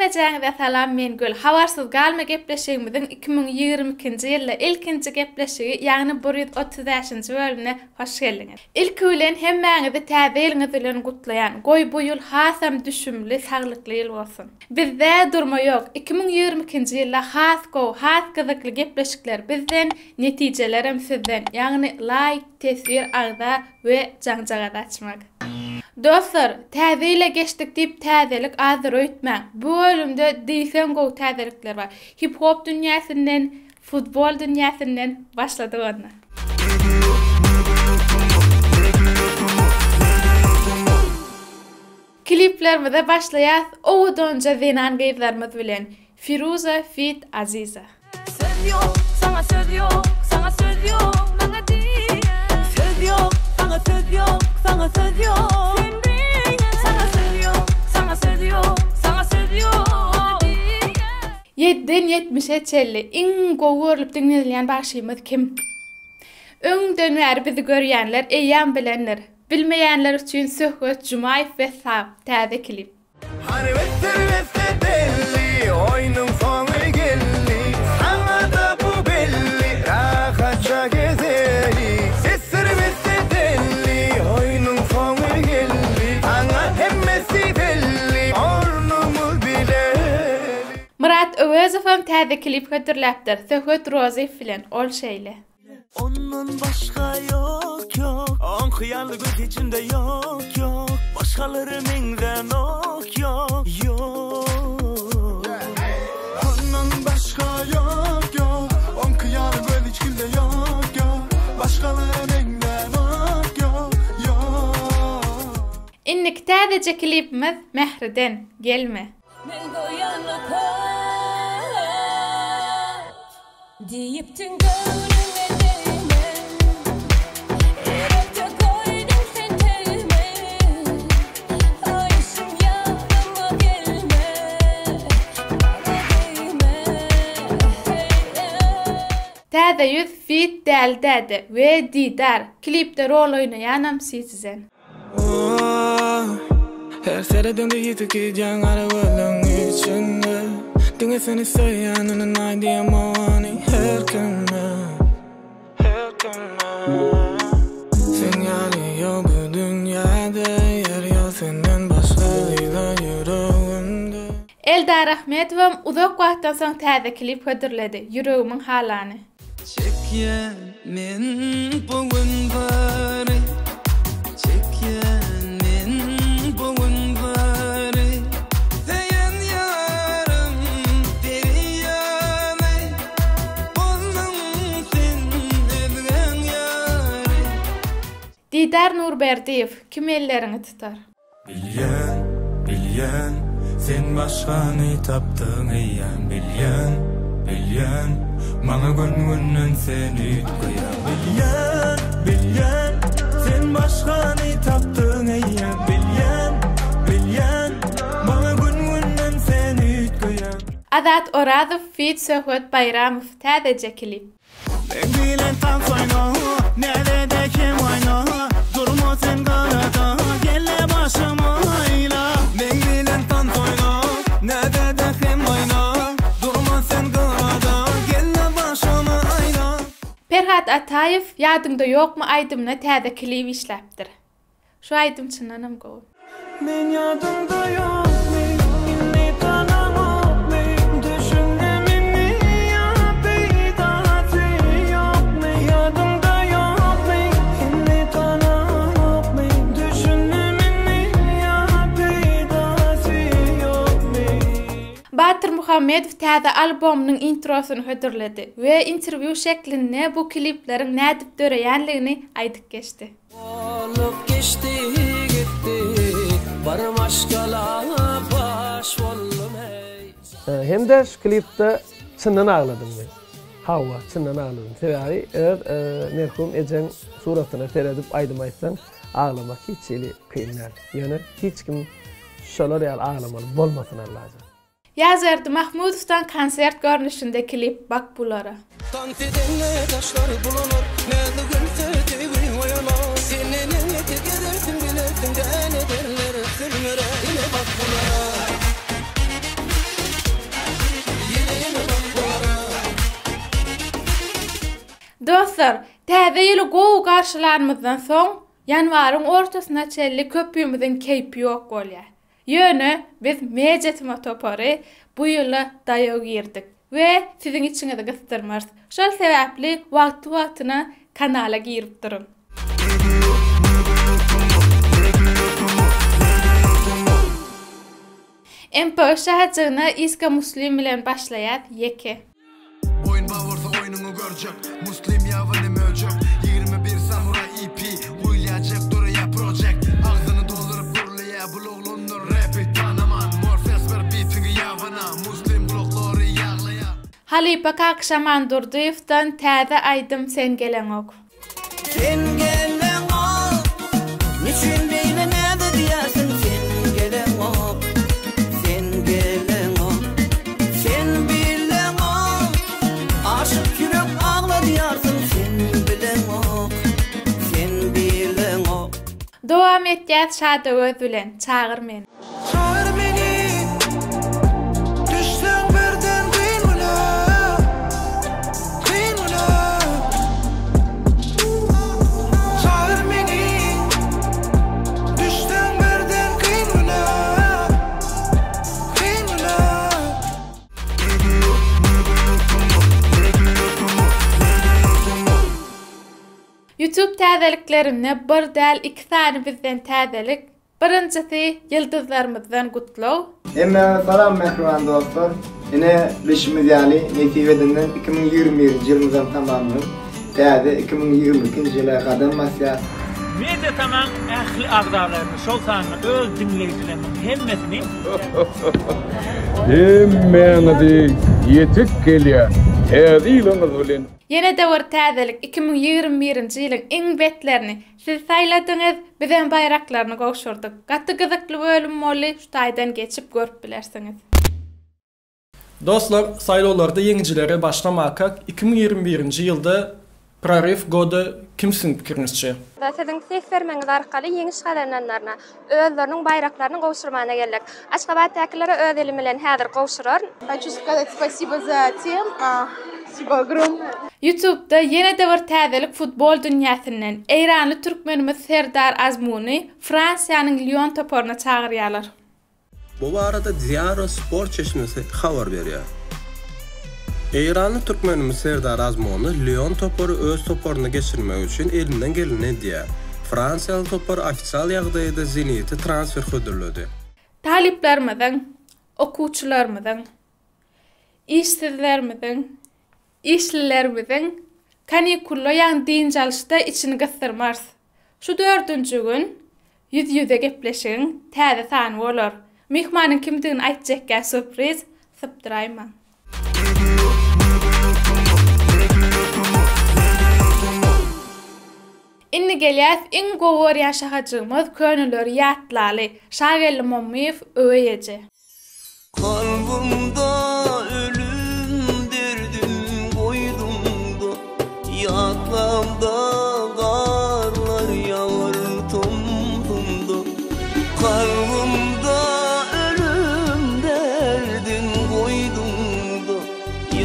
Dinleýäňizde salam, men Göl. Habarsyz galma gepleşigimizin 2022-nji ýylda ilkinji gepleşigi, ýagny 135-nji bölümine hoş geldiňiz. İlk bilen hemmäňizi täze ýylyňyz bilen gutlaýan, goý bu ýyl hasam düşümli, saglykly ýyl bolsun. Bizde durma ýok. 2022-nji ýylda has gyzykly gepleşikler bizden, netijeler hem sizden. Ýagny like, tesir, agda we jaňjaga açmak. Dostlar, täze ile geçdik diýip täzelik azyr öýtmäň. Bu bölümde diýsen gowy täzelikler bar. Hip-hop dünýäsinden, futbol dünýäsinden başladyk onda. Kliplerimize başlaýas. Owdonja Zenan Geyzlerimiz bilen Firuza Fit Aziza. Söz yok, sana söz yok, sana söz yok, bana değil. Söz yok, sana söz yok, sana söz yok. Sana söz yok, sana söz yok, sana söz yok. 7'den 70'e çelli. İň gowy görülip dinleýän başymyz kim? Öňden bäri bizi görýänler, eýýän bilenler. Bilmeýänler üçin Söhbet Jumaýew we Sap täze klip. Oyunun sonu geldi, sana da bu belli, rahatça gezeli. Sesler belli, oyunun sonu geldi, sana hemmesi belli, ornumuz bileli. Murat Öwezow'un täze klip hödürläpdir. Söhbet Roziyev bilen ol şeýle. Onun başka yok yok, on hıyarlı göz içinde yok yok, başkaları menden yok yok. Onun başka yok yok, on hıyarlı göz içinde yok yok, başkaları menden yok yok. Innik täze klipimiz Mehriden gelme. Men goýanly kal, diýipdiň gönlüme değme. Erekde koydum sen tevme, ayşım yanıma gelme, bana değme. Täze yüz Fit Däldäde we Didar klipde rol oýnaýanam sizden. Her sereden de yitik gidýän arabalyň içinde, diňe seni söýýän onun aýdýan many her kime. Sen ýaly ýok bu dünýäde, ýer ýok senden başga ýyla ýüregimde. Eldar Ahmetowam uzak wagtdan soň täze klip hödürledi. Ýüregimiň halany. Çekýän men bugün bary, çekýän men bugün bary. Seýen ýarym berýäne, boldum sen özgän ýary. Didar Nurberdiýew kim ellerini tutar? Bilýän, sen başgany tapdyň eýän. Bilýän, maňa gönlünden seni ütgüýän. Bilýän, sen başgany tapdyň eýän. Bilýän, maňa gönlünden seni ütgüýän. Azat Orazow Fit Söhbet Bayramow täze klip. Men bilen tam soýna, nerede kim oyna, durma sen garada, gelle başyma aýla. Men bilen tam soýna, nerede kim oyna, durma sen garada, gelle başyma aýla. Ferhat Atayew ýadyňda ýokmy aýdymna täze klip işläpdir. Şu aýdym çynanam gowy. Men ýadymda ýok, inni tanamok, düşünde meni ýa-peýdasy ýok. Men ýadymda ýok, inni tanamok, düşünde meni ýa-peýdasy ýok. Batır Muhammedow täze albomynyň introsyny hödürledi we interview şeklinde bu klipleriň nädip döreýänligini aýdyp geçdi. Olup geçti gitti, barım aşkala baş oldum hey. Hem de şu klipte çyndan ağladım ben. Hawa çyndan ağladım. Sebäbi merhum Ejen suratyna seredip aýdym aýtsan ağlamak hiç eli kynlar. Ýöne hiç kim şolar ýaly ağlamaly bolmasyn lazım. Ýazardy Mahmudowdan konsert görnüşinde klip bak bulara. Tant edenle taşlar bulunur, näde gülsedi oyalar. Seni ne gidersin bilesin de ne derler sürmüre. Yine bak bulara. Täze ýyly gowy garşylarymyzdan soň ýanwaryň ortasynda çelli köpüýümizin keýpi ýok bolýar. Ýöne biz mejetime topary bu ýyly daýag girdik we siziň içiňizde gystyrmaz. Şol sebäpli wagty-wagtyna kanala girip durun. Empo şahatyna Iska Muslim bilen başlaýar ýeke. Oyun bawarsa oyunuňy görjek, Muslim ýawyny möjek, 21 samuray EP, guýlajak durya project, agzyny dolduryp gurlaya buluglanlar rapi tanaman, Morpheus bir beatini ýawyna, Muslim gulaklary ýaglaya. Halipa Kakşaman Durdyýewdan täze aýdym sen gelen ok. Sen gelen ok, niçin beýle näde diýersin sen gelen ok, sen gelen ok, sen bilen ok, aşyk yürek ağla diýersin sen bilen ok, sen bilen ok. Dowam etýär Şadöwöz bilen çağır meni. Çağır meni, düşsen birden kıyımına, kıyımına. Çağır beni, düşsen birden kıyımına, kıyımına. YouTube täzeliklerimne bir däl 2 sany bizden täzelik. Birinjisi ýyldızlarymyzdan gutlaw. Emme salam mehriban dostlar. Ine Reşim Ýaly Netiwedinden 2021 ýylymyzdan tamamladyk. Täze 2022 ýyla gadam masyat. Media tamam ähli agdarlaryny şol sany öz dinleýijileriniň hemmesini Hemmäňizi ýetip gelýär. Täzeliňiz bilen. Ýene de bir täzelik 2021-nji ýylyň iň betlerini siz saýladyňyz, bizen bayraklaryny gowşurdyk. Gatty gyzykly bölüm boly şu taýdan geçip görüp bilersiňiz. Dostlar, saýlawlarda ýeňjilere başlamakak 2021-nji ýylda Prorif goda kimsiň pikirinizçe? Sizin ses vermeňiz arkaly ýeňi şaharanlarna özleriniň bayraklaryny gowşurmana geldik. Aşgabat täkilleri öz eli bilen häzir gowşurar. Хочу сказать спасибо за тем. Спасибо огромное. YouTube'da ýene de bir täzelik futbol dünýäsinden Eýranly türkmenimiz Serdar Azmuny Fransiýanyň Lyon toporuna çagyrýarlar. Bu barada Diara spor çeşmesi habar berýär. Eýranly türkmenimiz Serdar Azmuny Lyon toporu öz toporuna geçirmek üçin elinden geleni diýär. Fransiýaly topor ofisial ýagdaýda Zenit'i transfer hödürledi. Taliplerimizin, okuwçylarymyzyň, işsizlerimizin, işlilerimizin kanikulla ýa-ni din çalışda içini gystyrmaz. Şu 4-nji gün yüz-yüze gepleşiň täze sany bolar. Mehmanyň kimdigini aýtjakka sürpriz sypdyraýman. Inni gelýär iň gowar ýaşaýajygymyz könülleri ýatlaly Şagelli Mommiýew öýeje. Kalbimda ölüm derdim koydum da, yaklamda karlar yağar tomtumda. Kalbimda ölüm derdim koydum da,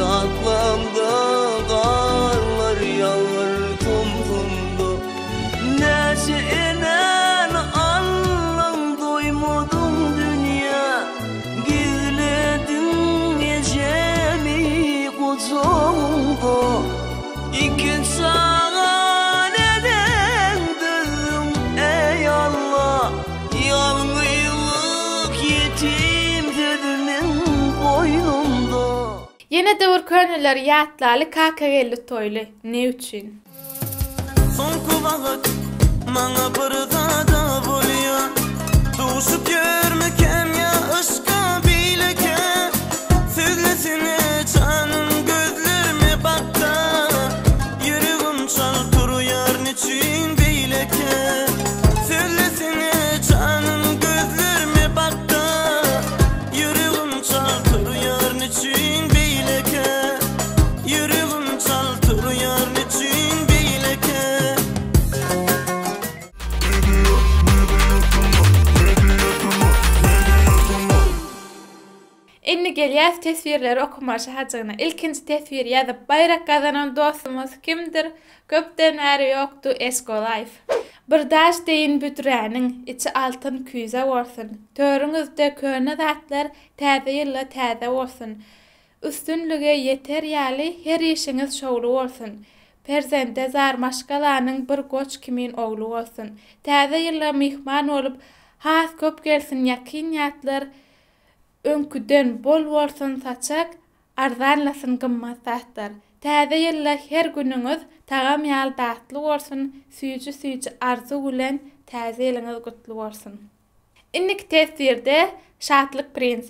yaklamda karlar yağar tomtumda. Neşe'nen anlam doymadım dünya, gizledim ecemi kucağımda. İki sağa neden dedim ey Allah, yalnızlık yetim dedimin boynumda. Ýene de bir könülleri ýatlaly KKG'li toýly ne üçin? Soňky wagt maňa bir zada bolýar, duşup görmekem ya ışka bileke. Sözlesine canım gözlerime bakta, yüreğim çal turuyar niçin bileke. Sözlesine canım gözlerime bakta, yüreğim çal turuyar niçin bileke. Yüreğim çal turuyar niçin bileke. inni gelýär tesvirleri okumaşy hajyna. İlkinji tesvir ýazyp bayrak gazanan dostumuz kimdir? Köpden äri ýokdu Esko Life. Bir daş deyin büträniň içi altyn küýze bolsun. Törüňizde köne zatlar täze ýylla täze bolsun. Üstünlüge yeter ýaly her işiňiz şowly bolsun. Perzende zarmaşgalanyň bir goç kimin oglu bolsun. Täze ýylla mihman olup has köp gelsin ýakyn ýatlar öňküden bol bolsun saçak arzanlasyn gymmat zatlar. Täze ýylla her günüňiz tagam ýal datly bolsun, süýji arzu bilen täze ýylyňyz gutly bolsun. Innik tesirde şatlyk prins.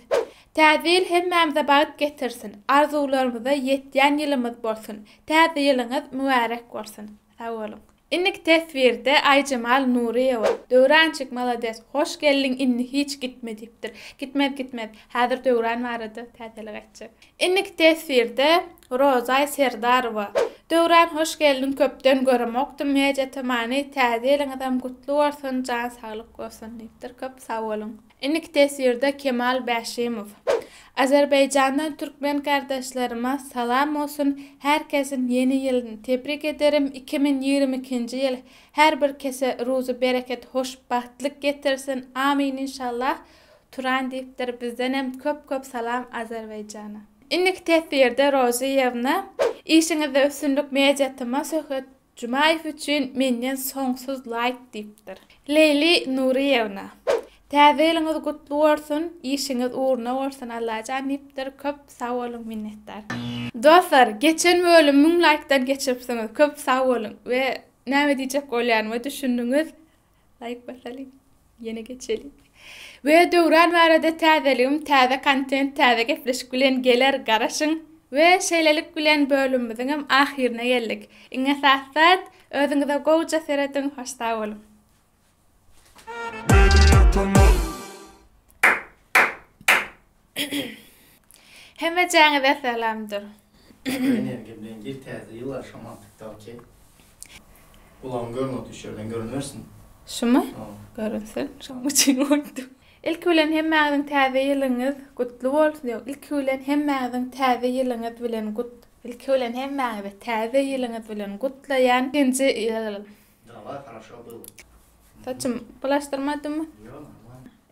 Täze ýyl hemmämize bagyt getirsin. Arzularymyza ýetýän ýylymyz bolsun. Täze ýylyňyz mübarek bolsun. Sag bolun. Innik tesvirde Aycemal Nuriyewa. Döwrançyk malades. Hoş geldin inni hiç gitmedipdir. Gitmez. Häzir döwran barady. Täzelik açjak. Innik tesvirde Rozay Serdarowa. Döwran hoş geldin köpden göremokdym. Meje tamany täze ýylyňyzam gutly bolsun, jan saglyk bolsun diýipdir. Köp sag bolun. Innik tesvirde Kemal Bäşimow. Azerbaycandan Türkmen kardeşlerime salam olsun. Herkesin yeni yılını tebrik ederim. 2022. yıl her bir kese ruzu bereket, hoşbahtlık getirsin. Amin inşallah. Turan deyipdir bizden hem köp salam Azerbaycan'a. İnnik tesirde Roziyevna. İşinize üstünlük mejetima söhbet Jumayev üçün menden soňsuz like deyipdir. Leyli Nuriyevna. Täze ýylyňyz gutly bolsun, işiňiz uğruna bolsun. Allah janipdir. Köp sag bolun, minnetdar. Dostlar, geçen bölüm 1000 like'dan geçipsiňiz. Köp sag bolun we näme diýjek bolýanymy düşündiňiz? Like basalyk. Ýene geçelim. We döwran barada täzeligim, täze kontent, täze gepleşik bilen geler garaşyň we şeýlelik bilen bölümimiziň ahirine geldik. Iňe sahat özüňize goýja seretin, hoş sag bolun. Hemme jaňyza salamdyr. Enerji bilen gir täze ýyllar şamanlykda ulan görnüp düşürden görünürsin. Şumy? Görünsin. Şoň üçin oldu. İlk bilen hemmäňiň täze ýylyňyz gutly bolsun. İlk bilen hemmäňiň täze ýylyňyz bilen ilk bilen hemmäňiň täze ýylyňyz bilen gutlaýan ikinji ýyl. Dava хорошо было. Saçım bulaştırmadymmy?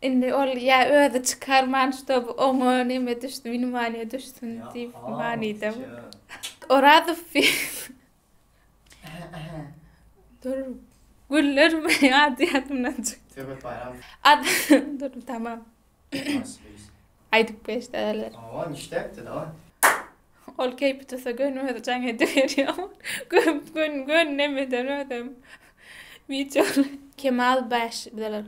Indi ol ya öde çıkarman ştob oňa neme düşdi, mini manyğa düşdün diýip manydym. Orada dur. Güllerme ýadymdan çykdy. Töbet bayram. Dur tamam. Aýdyp beşdeler. Aa, nişdäpdi da. Ol keýpitse gönüme jaň ederýär. Gön nemeden ödem. Video Kemal Bäş biler.